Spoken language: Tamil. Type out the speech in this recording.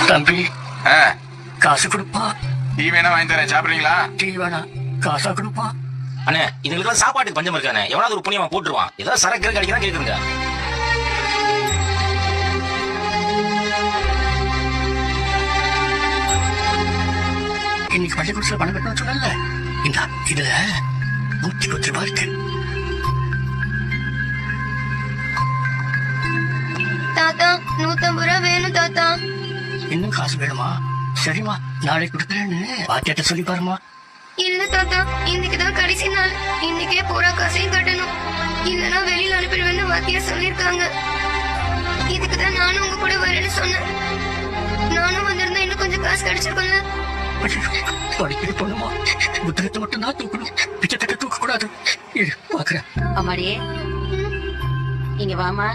தம்பி காசு கொடுப்பா. டீ வேணா வாங்கி தரேன், சாப்பிடுறீங்களா? டீ வேணா, காசா கொடுப்பா. அண்ணே இதுங்களுக்கு சாப்பாட்டுக்கு பஞ்சம் இருக்கானே, எவனாவது ஒரு புண்ணியமா போட்டுருவான். ஏதாவது சரக்கு கிடைக்கிறா கேக்குதுங்க. இன்னைக்கு பள்ளிக்கூடத்துல பணம் கட்டணும் சொன்னல, இந்த இதுல 110 ரூபாய் இருக்கு. தாத்தா 150 ரூபா வேணும் தாத்தா. இன்னும் காசு வேணுமா? சரிம்மா, நாளைக்கு கொடுக்குறேன்னு பாட்டியாட்ட சொல்லி பாருமா. இல்ல தாத்தா, இன்னைக்குதான் கடைசி நாள். இன்னைக்கே பூரா காசையும் கட்டணும், இல்லன்னா வெளியில அனுப்பிடுவேன்னு வாத்தியா சொல்லிருக்காங்க. இதுக்குதான் நானும் உங்க கூட வரேன்னு சொன்னேன். நானும் வந்திருந்தா இன்னும் கொஞ்சம் காசு கிடைச்சிருக்கோம்ல. படிக்கிற பொண்ணுமா, புத்தகத்தை மட்டும் தான் தூக்கணும், பிச்சை தட்ட தூக்க கூடாது. பாக்குறேன். அம்மாடியே இங்க வாமா.